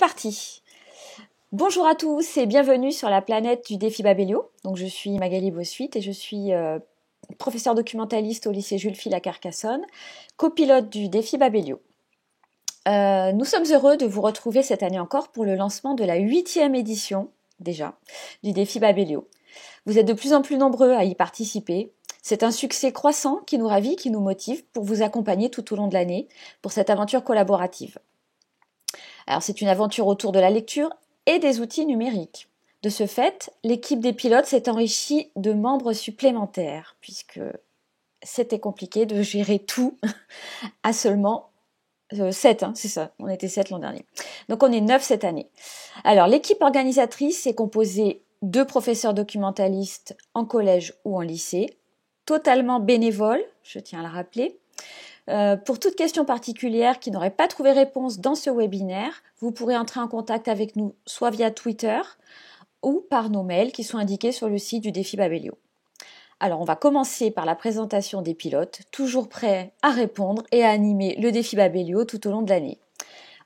parti. Bonjour à tous et bienvenue sur la planète du défi Babelio. Donc, je suis Magali Bossuit et je suis professeure documentaliste au lycée Jules Fil à Carcassonne, copilote du défi Babelio. Nous sommes heureux de vous retrouver cette année encore pour le lancement de la 8e édition, déjà, du défi Babelio. Vous êtes de plus en plus nombreux à y participer. C'est un succès croissant qui nous ravit, qui nous motive pour vous accompagner tout au long de l'année pour cette aventure collaborative. Alors, c'est une aventure autour de la lecture et des outils numériques. De ce fait, l'équipe des pilotes s'est enrichie de membres supplémentaires, puisque c'était compliqué de gérer tout à seulement 7, c'est ça, on était 7 l'an dernier. Donc on est 9 cette année. Alors l'équipe organisatrice est composée de professeurs documentalistes en collège ou en lycée, totalement bénévoles, je tiens à le rappeler. Pour toute question particulière qui n'aurait pas trouvé réponse dans ce webinaire, vous pourrez entrer en contact avec nous soit via Twitter ou par nos mails qui sont indiqués sur le site du défi Babelio. Alors on va commencer par la présentation des pilotes, toujours prêts à répondre et à animer le défi Babelio tout au long de l'année.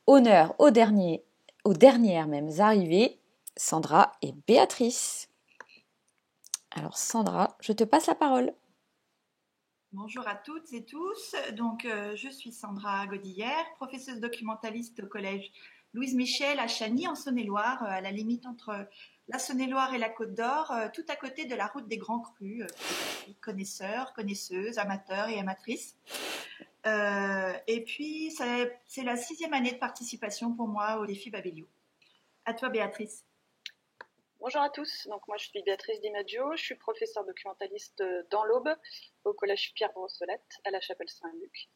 Honneur aux dernières mêmes arrivées, Sandra et Béatrice. Alors Sandra, je te passe la parole. Bonjour à toutes et tous. Donc, je suis Sandra Godillère, professeuse documentaliste au collège Louise Michel à Chagny en Saône-et-Loire, à la limite entre la Saône-et-Loire et la Côte d'Or, tout à côté de la route des Grands Crus. Connaisseurs, connaisseuses, amateurs et amatrices. Et puis, c'est la 6e année de participation pour moi au défi Babelio. À toi, Béatrice. Bonjour à tous, donc moi je suis Béatrice Di Maggio, je suis professeure documentaliste dans l'Aube au collège Pierre Brossolette à la Chapelle Saint-Luc.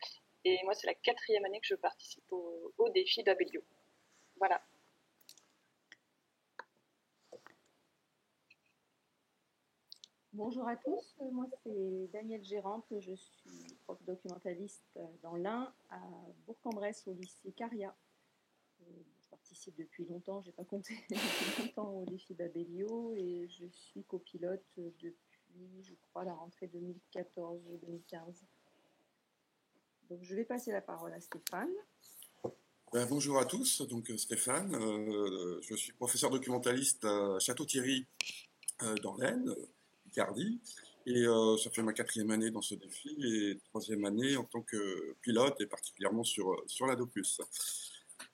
Et moi c'est la 4e année que je participe au défi Babelio. Voilà. Bonjour à tous, moi c'est Danielle Gérante, je suis prof documentaliste dans l'Ain à Bourg-en-Bresse au lycée Caria. Je participe depuis longtemps, je n'ai pas compté depuis longtemps au défi Babelio et je suis copilote depuis, je crois, la rentrée 2014 ou 2015. Donc je vais passer la parole à Stéphane. Bonjour à tous, donc Stéphane, je suis professeur documentaliste à Château-Thierry dans l'Aisne, Picardie, et ça fait ma 4e année dans ce défi et 3e année en tant que pilote et particulièrement sur la Docus.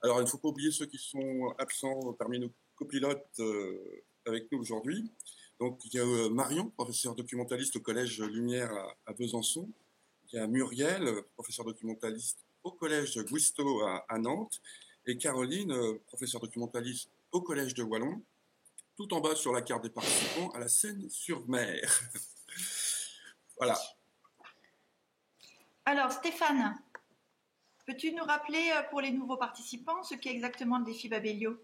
Alors il ne faut pas oublier ceux qui sont absents parmi nos copilotes avec nous aujourd'hui. Donc il y a Marion, professeur documentaliste au collège Lumière à Besançon. Il y a Muriel, professeur documentaliste au collège Guisto à Nantes, et Caroline, professeure documentaliste au collège de Wallon, tout en bas sur la carte des participants à la Seine-sur-Mer. Voilà. Alors Stéphane, peux-tu nous rappeler pour les nouveaux participants ce qu'est exactement le défi Babelio ?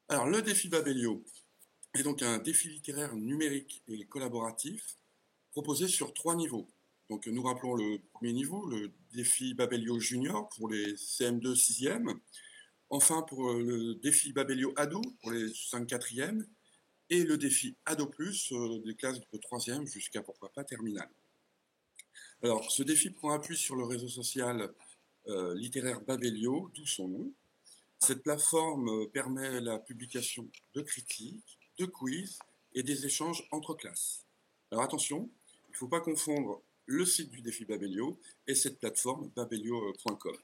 Alors le défi Babelio est donc un défi littéraire numérique et collaboratif proposé sur 3 niveaux. Donc nous rappelons le premier niveau, le défi Babelio Junior pour les CM2 6e, enfin pour le défi Babelio Ado pour les 5 4e, et le défi Ado Plus des classes de 3e jusqu'à pourquoi pas terminale. Alors ce défi prend appui sur le réseau social littéraire Babelio, d'où son nom. Cette plateforme permet la publication de critiques, de quiz et des échanges entre classes. Alors attention, il ne faut pas confondre le site du défi Babelio et cette plateforme babelio.com.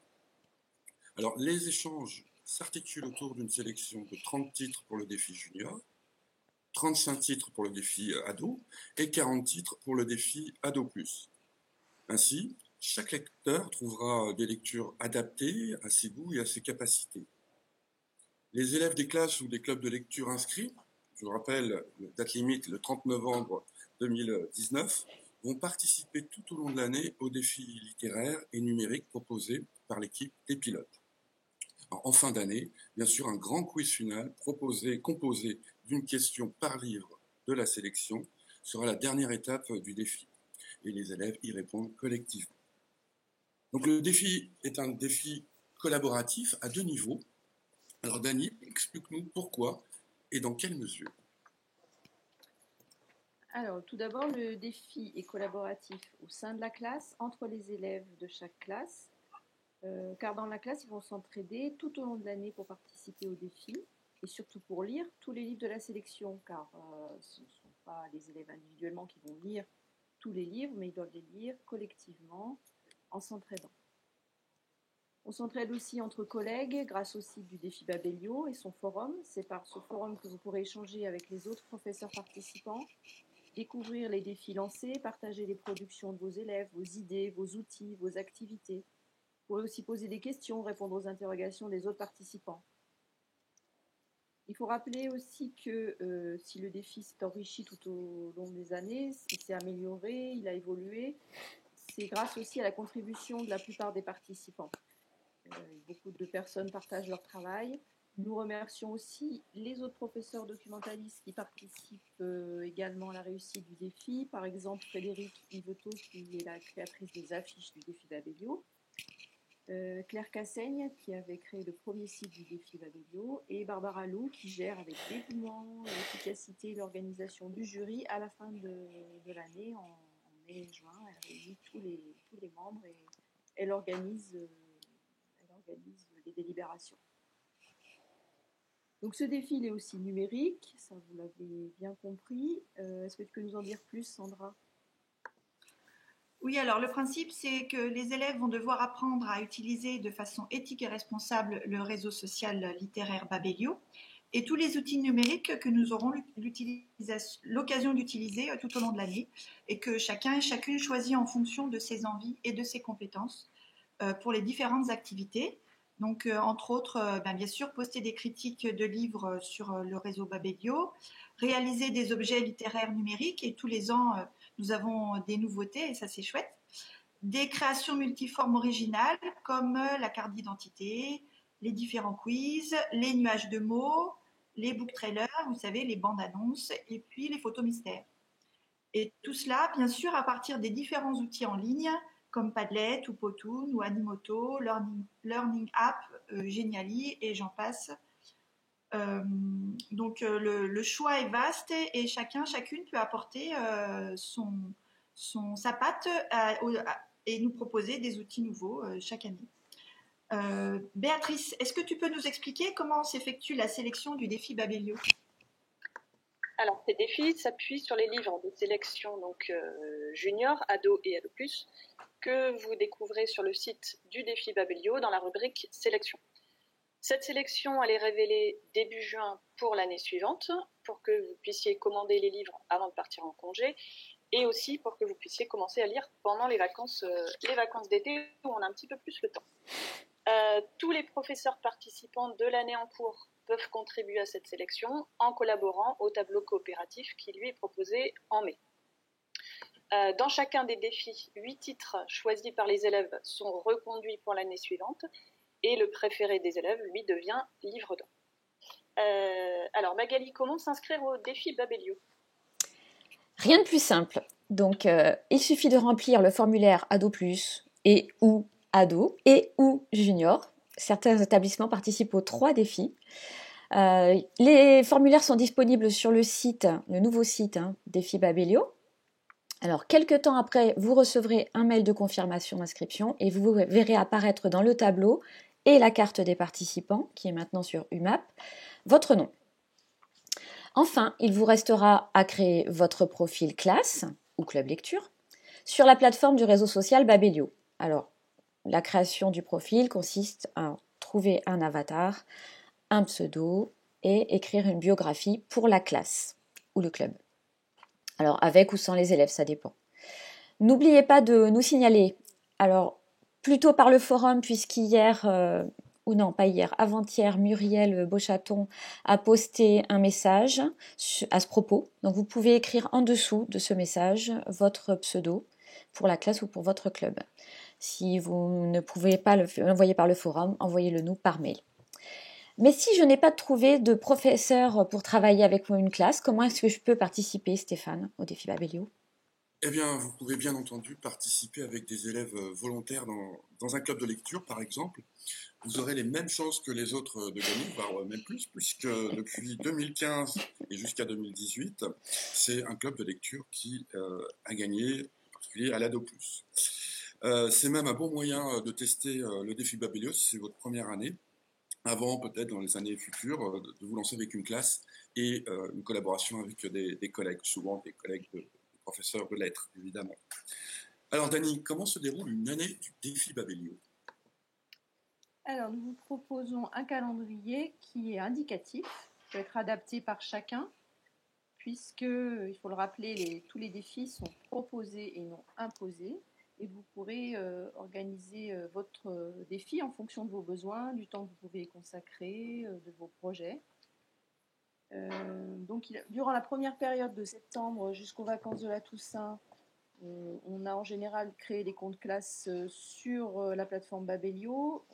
Alors les échanges s'articulent autour d'une sélection de 30 titres pour le défi junior, 35 titres pour le défi ado et 40 titres pour le défi ado plus. Ainsi, chaque lecteur trouvera des lectures adaptées à ses goûts et à ses capacités. Les élèves des classes ou des clubs de lecture inscrits, je vous rappelle, date limite le 30 novembre 2019, vont participer tout au long de l'année aux défis littéraires et numériques proposés par l'équipe des pilotes. Alors, en fin d'année, bien sûr, un grand quiz final composé d'une question par livre de la sélection sera la dernière étape du défi. Et les élèves y répondent collectivement. Donc le défi est un défi collaboratif à 2 niveaux. Alors Dany, explique-nous pourquoi et dans quelle mesure. Alors, tout d'abord, le défi est collaboratif au sein de la classe, entre les élèves de chaque classe. car dans la classe, ils vont s'entraider tout au long de l'année pour participer au défi et surtout pour lire tous les livres de la sélection, car ce ne sont pas les élèves individuellement qui vont lire tous les livres, mais ils doivent les lire collectivement en s'entraidant. On s'entraide aussi entre collègues grâce au site du défi Babelio et son forum. C'est par ce forum que vous pourrez échanger avec les autres professeurs participants, découvrir les défis lancés, partager les productions de vos élèves, vos idées, vos outils, vos activités. Vous pourrez aussi poser des questions, répondre aux interrogations des autres participants. Il faut rappeler aussi que si le défi s'est enrichi tout au long des années, il s'est amélioré, il a évolué, c'est grâce aussi à la contribution de la plupart des participants. Beaucoup de personnes partagent leur travail. Nous remercions aussi les autres professeurs documentalistes qui participent également à la réussite du défi. Par exemple, Frédéric Yvetot, qui est la créatrice des affiches du défi Babelio. Claire Cassaigne, qui avait créé le premier site du défi Babelio. Et Barbara Lou, qui gère avec dévouement, efficacité l'organisation du jury à la fin de l'année, en mai et juin. Elle réunit tous les membres et elle organise les délibérations. Donc ce défi il est aussi numérique, ça vous l'avez bien compris. Est-ce que tu peux nous en dire plus, Sandra ? Oui, alors le principe, c'est que les élèves vont devoir apprendre à utiliser de façon éthique et responsable le réseau social littéraire Babelio et tous les outils numériques que nous aurons l'occasion d'utiliser tout au long de l'année et que chacun et chacune choisit en fonction de ses envies et de ses compétences pour les différentes activités. Donc, entre autres, bien sûr, poster des critiques de livres sur le réseau Babelio, réaliser des objets littéraires numériques, et tous les ans, nous avons des nouveautés, et ça, c'est chouette. Des créations multiformes originales, comme la carte d'identité, les différents quiz, les nuages de mots, les book trailers, vous savez, les bandes annonces, et puis les photos mystères. Et tout cela, bien sûr, à partir des différents outils en ligne, comme Padlet ou Powtoon ou Animoto, Learning App, Geniali et j'en passe. Donc le choix est vaste et chacune peut apporter sa patte et nous proposer des outils nouveaux chaque année. Béatrice, est-ce que tu peux nous expliquer comment s'effectue la sélection du défi Babelio ? Alors, ces défis s'appuient sur les livres de sélection donc junior, ado et ado+, que vous découvrez sur le site du défi Babelio dans la rubrique sélection. Cette sélection, elle est révélée début juin pour l'année suivante, pour que vous puissiez commander les livres avant de partir en congé, et aussi pour que vous puissiez commencer à lire pendant les vacances d'été où on a un petit peu plus le temps. Tous les professeurs participants de l'année en cours peuvent contribuer à cette sélection en collaborant au tableau coopératif qui lui est proposé en mai. Dans chacun des défis, 8 titres choisis par les élèves sont reconduits pour l'année suivante et le préféré des élèves, lui, devient livre d'or. Alors Magali, comment s'inscrire au défi Babelio ? Rien de plus simple. Donc, il suffit de remplir le formulaire Ado+, et ou Ado, et ou Junior. Certains établissements participent aux 3 défis. Les formulaires sont disponibles sur le nouveau site Défi Babelio. Alors, quelques temps après, vous recevrez un mail de confirmation d'inscription et vous verrez apparaître dans le tableau et la carte des participants, qui est maintenant sur UMAP, votre nom. Enfin, il vous restera à créer votre profil classe ou club lecture sur la plateforme du réseau social Babelio. Alors, la création du profil consiste à trouver un avatar, un pseudo et écrire une biographie pour la classe ou le club. Alors, avec ou sans les élèves, ça dépend. N'oubliez pas de nous signaler, alors plutôt par le forum, puisqu'hier, avant-hier, Muriel Beauchaton a posté un message à ce propos. Donc, vous pouvez écrire en dessous de ce message votre pseudo pour la classe ou pour votre club. Si vous ne pouvez pas l'envoyer par le forum, envoyez-le nous par mail. Mais si je n'ai pas trouvé de professeur pour travailler avec une classe, comment est-ce que je peux participer, Stéphane, au défi Babelio ? Eh bien, vous pouvez bien entendu participer avec des élèves volontaires dans un club de lecture, par exemple. Vous aurez les mêmes chances que les autres de gagner, voire même plus, puisque depuis 2015 et jusqu'à 2018, c'est un club de lecture qui a gagné, en particulier à l'Ado+. C'est même un bon moyen de tester le défi Babelio si c'est votre première année, avant peut-être dans les années futures de vous lancer avec une classe et une collaboration avec des collègues, souvent des collègues de professeurs de lettres, évidemment. Alors Dani, comment se déroule une année du défi Babelio? Alors, nous vous proposons un calendrier qui est indicatif, qui peut être adapté par chacun, puisque, il faut le rappeler, tous les défis sont proposés et non imposés. Et vous pourrez organiser votre défi en fonction de vos besoins, du temps que vous pouvez y consacrer, de vos projets. Donc, durant la première période de septembre jusqu'aux vacances de la Toussaint, on a en général créé des comptes classes sur la plateforme Babelio.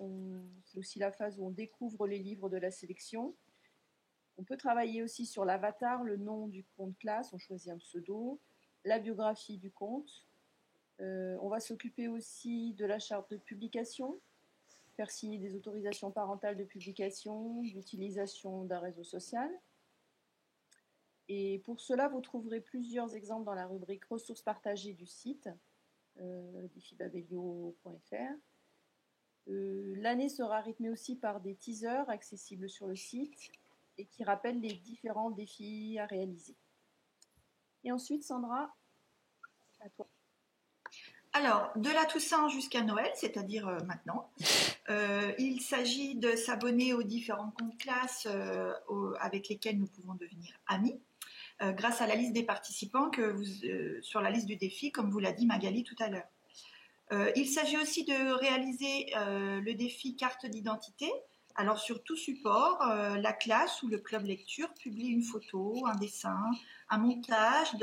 C'est aussi la phase où on découvre les livres de la sélection. On peut travailler aussi sur l'avatar, le nom du compte classe, on choisit un pseudo, la biographie du compte. On va s'occuper aussi de la charte de publication, faire signer des autorisations parentales de publication, d'utilisation d'un réseau social. Et pour cela, vous trouverez plusieurs exemples dans la rubrique ressources partagées du site, defibabelio.fr. L'année sera rythmée aussi par des teasers accessibles sur le site et qui rappellent les différents défis à réaliser. Et ensuite, Sandra, à toi. Alors, de la Toussaint jusqu'à Noël, c'est-à-dire maintenant, il s'agit de s'abonner aux différents comptes classes avec lesquels nous pouvons devenir amis, grâce à la liste des participants sur la liste du défi, comme vous l'a dit Magali tout à l'heure. Il s'agit aussi de réaliser le défi carte d'identité. Alors sur tout support, la classe ou le club lecture publie une photo, un dessin, un montage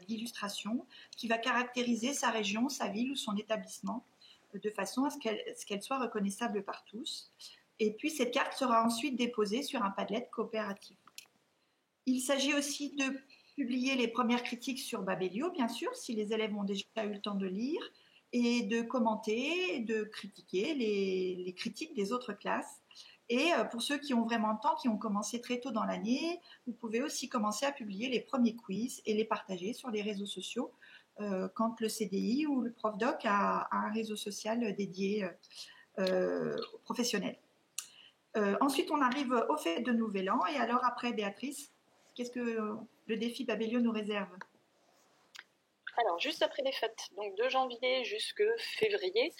d'illustration qui va caractériser sa région, sa ville ou son établissement de façon à ce qu'elle soit reconnaissable par tous. Et puis cette carte sera ensuite déposée sur un Padlet coopératif. Il s'agit aussi de publier les premières critiques sur Babelio, bien sûr, si les élèves ont déjà eu le temps de lire, et de commenter, de critiquer les critiques des autres classes. Et pour ceux qui ont vraiment le temps, qui ont commencé très tôt dans l'année, vous pouvez aussi commencer à publier les premiers quiz et les partager sur les réseaux sociaux quand le CDI ou le prof-doc a un réseau social dédié aux professionnels. Ensuite, on arrive aux fêtes de Nouvel An. Et alors après, Béatrice, qu'est-ce que le défi Babelio nous réserve? Alors, juste après les fêtes, donc de janvier jusqu'à février,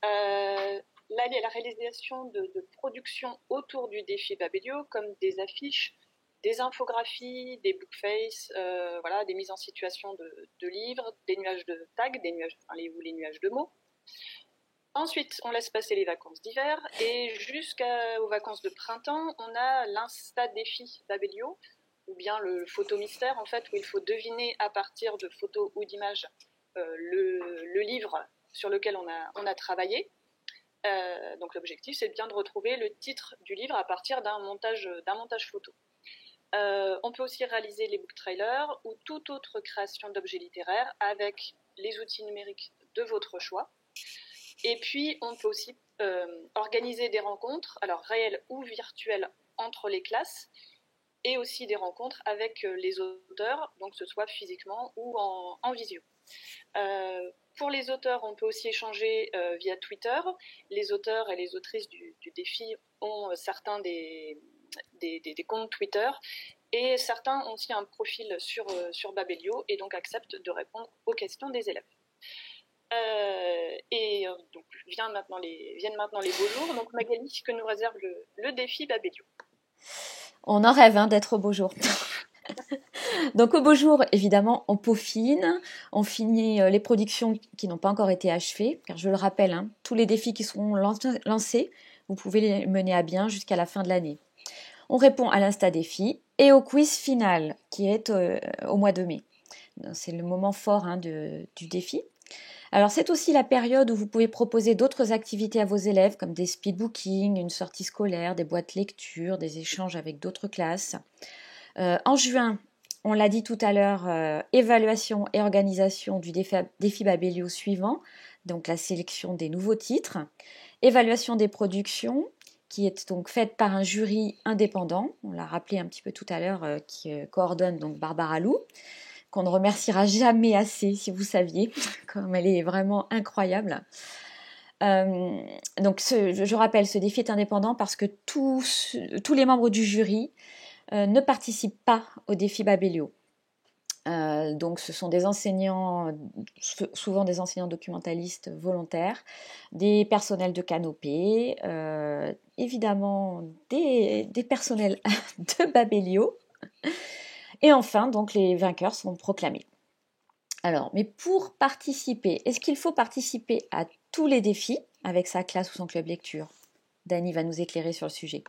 là, il y a la réalisation de productions autour du défi Babelio, comme des affiches, des infographies, des bookface, voilà, des mises en situation de livres, des nuages de tags, les nuages de mots. Ensuite, on laisse passer les vacances d'hiver et jusqu'aux vacances de printemps, on a l'Insta défi Babelio, ou bien le photo mystère, en fait, où il faut deviner à partir de photos ou d'images le livre sur lequel on a travaillé. Donc l'objectif, c'est bien de retrouver le titre du livre à partir d'un montage photo. On peut aussi réaliser les book trailers ou toute autre création d'objets littéraires avec les outils numériques de votre choix. Et puis, on peut aussi organiser des rencontres, alors réelles ou virtuelles, entre les classes, et aussi des rencontres avec les auteurs, donc que ce soit physiquement ou en visio. Pour les auteurs, on peut aussi échanger via Twitter. Les auteurs et les autrices du défi ont certains des comptes Twitter, et certains ont aussi un profil sur Babelio, et donc acceptent de répondre aux questions des élèves. Donc viennent maintenant les beaux jours. Donc Magali, que nous réserve le défi Babelio? On en rêve d'être au beau jour. Donc au beau jour, évidemment, on peaufine, on finit les productions qui n'ont pas encore été achevées, car je le rappelle, tous les défis qui seront lancés, vous pouvez les mener à bien jusqu'à la fin de l'année. On répond à l'Insta défi et au quiz final qui est au mois de mai. C'est le moment fort du défi. Alors c'est aussi la période où vous pouvez proposer d'autres activités à vos élèves comme des speedbookings, une sortie scolaire, des boîtes lecture, des échanges avec d'autres classes. En juin, on l'a dit tout à l'heure, évaluation et organisation du défi Babelio suivant, donc la sélection des nouveaux titres, évaluation des productions qui est donc faite par un jury indépendant, on l'a rappelé un petit peu tout à l'heure, qui coordonne donc Barbara Lou. qu'on ne remerciera jamais assez, si vous saviez, comme elle est vraiment incroyable. Donc, je rappelle, ce défi est indépendant parce que tous les membres du jury ne participent pas au défi Babelio. Donc, ce sont des enseignants, souvent des enseignants documentalistes volontaires, des personnels de Canopée, évidemment des personnels de Babelio, et enfin, donc, les vainqueurs sont proclamés. Alors, mais pour participer, est-ce qu'il faut participer à tous les défis avec sa classe ou son club lecture? Dani va nous éclairer sur le sujet.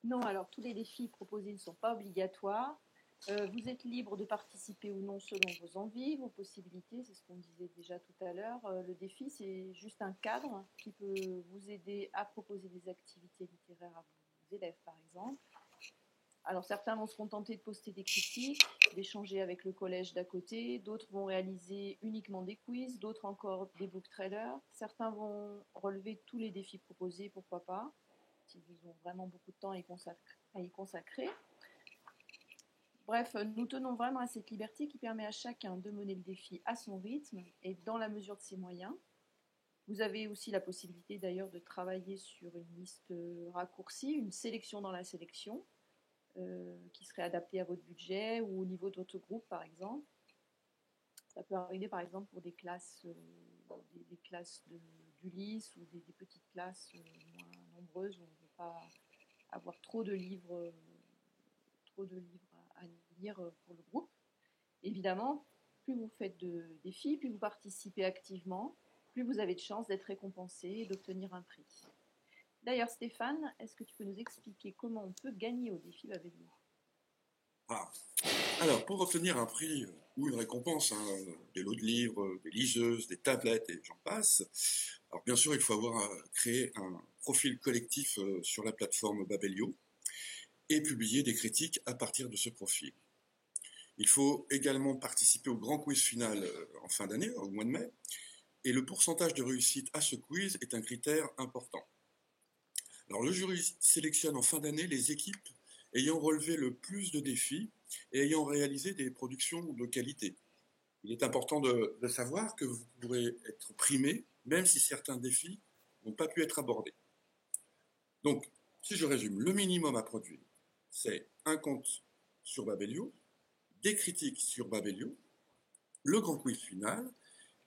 Non, alors tous les défis proposés ne sont pas obligatoires. Vous êtes libre de participer ou non selon vos envies, vos possibilités, c'est ce qu'on disait déjà tout à l'heure. Le défi, c'est juste un cadre qui peut vous aider à proposer des activités littéraires à vos élèves, par exemple. Alors certains vont se contenter de poster des critiques, d'échanger avec le collège d'à côté, d'autres vont réaliser uniquement des quiz, d'autres encore des book trailers. Certains vont relever tous les défis proposés, pourquoi pas, s'ils ont vraiment beaucoup de temps à y consacrer. Bref, nous tenons vraiment à cette liberté qui permet à chacun de mener le défi à son rythme et dans la mesure de ses moyens. Vous avez aussi la possibilité d'ailleurs de travailler sur une liste raccourcie, une sélection dans la sélection, qui serait adaptée à votre budget ou au niveau de votre groupe par exemple. Ça peut arriver par exemple pour des classes, des classes d'Ulysse ou des petites classes moins nombreuses où on ne veut pas avoir trop de livres à lire pour le groupe. Évidemment, plus vous faites de défis, plus vous participez activement, plus vous avez de chances d'être récompensé et d'obtenir un prix. D'ailleurs, Stéphane, est-ce que tu peux nous expliquer comment on peut gagner au défi Babelio? Alors, pour obtenir un prix ou une récompense, des lots de livres, des liseuses, des tablettes et j'en passe, alors bien sûr, il faut avoir créé un profil collectif sur la plateforme Babelio et publier des critiques à partir de ce profil. Il faut également participer au grand quiz final en fin d'année, au mois de mai, et le pourcentage de réussite à ce quiz est un critère important. Alors le jury sélectionne en fin d'année les équipes ayant relevé le plus de défis et ayant réalisé des productions de qualité. Il est important de savoir que vous pourrez être primé, même si certains défis n'ont pas pu être abordés. Donc, si je résume, le minimum à produire, c'est un compte sur Babelio, des critiques sur Babelio, le grand quiz final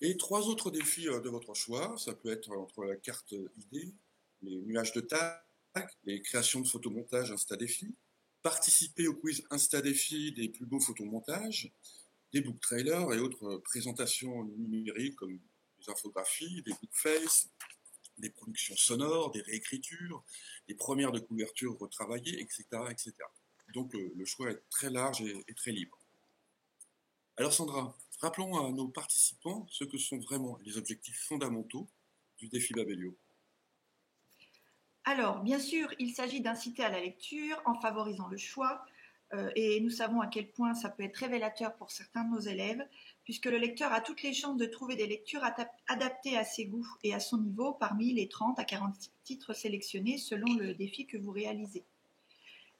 et 3 autres défis de votre choix. Ça peut être entre la carte idée, les nuages de tag, les créations de photomontages Insta-défi, participer au quiz Insta-défi des plus beaux photomontages, des book trailers et autres présentations numériques comme des infographies, des bookface, des productions sonores, des réécritures, des premières de couverture retravaillées, etc. etc. Donc le choix est très large et très libre. Alors Sandra, rappelons à nos participants ce que sont vraiment les objectifs fondamentaux du défi Babelio. Alors, bien sûr, il s'agit d'inciter à la lecture en favorisant le choix, et nous savons à quel point ça peut être révélateur pour certains de nos élèves, puisque le lecteur a toutes les chances de trouver des lectures adaptées à ses goûts et à son niveau parmi les 30 à 40 titres sélectionnés selon le défi que vous réalisez.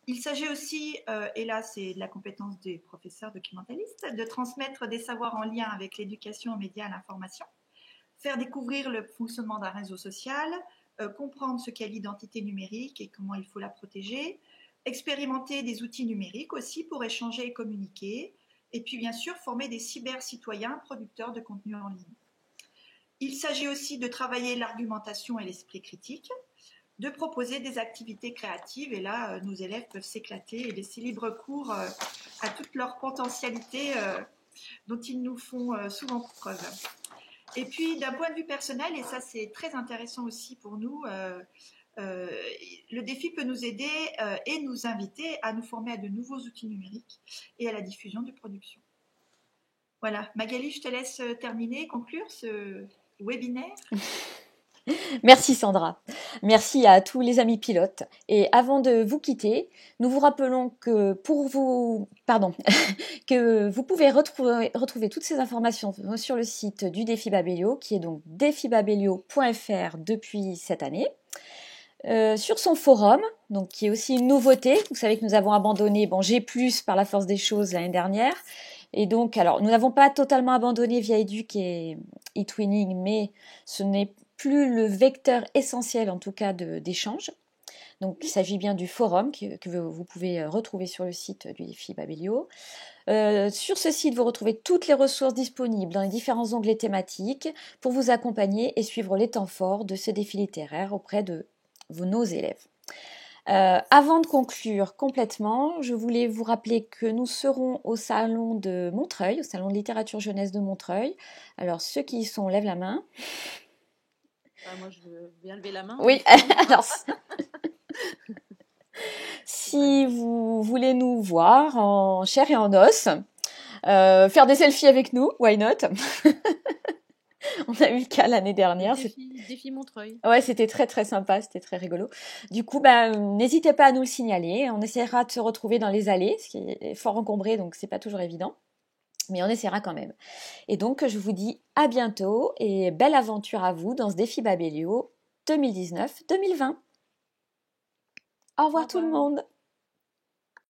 Il s'agit aussi, et là c'est de la compétence des professeurs documentalistes, de transmettre des savoirs en lien avec l'éducation aux médias et à l'information, faire découvrir le fonctionnement d'un réseau social, comprendre ce qu'est l'identité numérique et comment il faut la protéger, expérimenter des outils numériques aussi pour échanger et communiquer, et puis bien sûr former des cyber-citoyens producteurs de contenu en ligne. Il s'agit aussi de travailler l'argumentation et l'esprit critique, de proposer des activités créatives, et là nos élèves peuvent s'éclater et laisser libre cours à toute leur potentialité dont ils nous font souvent preuve. Et puis d'un point de vue personnel, et ça c'est très intéressant aussi pour nous, le défi peut nous aider et nous inviter à nous former à de nouveaux outils numériques et à la diffusion de productions. Voilà, Magali, je te laisse terminer, conclure ce webinaire. Merci Sandra. Merci à tous les amis pilotes. Et avant de vous quitter, nous vous rappelons que que vous pouvez retrouver toutes ces informations sur le site du défi Babelio, qui est donc défibabelio.fr depuis cette année. sur son forum, donc qui est aussi une nouveauté. Vous savez que nous avons abandonné G+, par la force des choses l'année dernière. Et donc, alors, nous n'avons pas totalement abandonné ViaEduc et eTwinning, mais ce n'est plus le vecteur essentiel, en tout cas, d'échange. Donc, il s'agit bien du forum que vous pouvez retrouver sur le site du défi Babelio. Sur ce site, vous retrouvez toutes les ressources disponibles dans les différents onglets thématiques pour vous accompagner et suivre les temps forts de ce défi littéraire auprès de nos élèves. Avant de conclure complètement, je voulais vous rappeler que nous serons au salon de Montreuil, au salon de littérature jeunesse de Montreuil. Alors, ceux qui y sont, lèvent la main. Moi, je veux bien lever la main. Oui, alors, si vous voulez nous voir en chair et en os, faire des selfies avec nous, why not? On a eu le cas l'année dernière. Défi Montreuil. Ouais, c'était très très sympa, c'était très rigolo. Du coup, n'hésitez pas à nous le signaler. On essaiera de se retrouver dans les allées, ce qui est fort encombré, donc c'est pas toujours évident. Mais on essaiera quand même. Et donc, je vous dis à bientôt et belle aventure à vous dans ce défi Babelio 2019-2020. Au revoir tout le monde.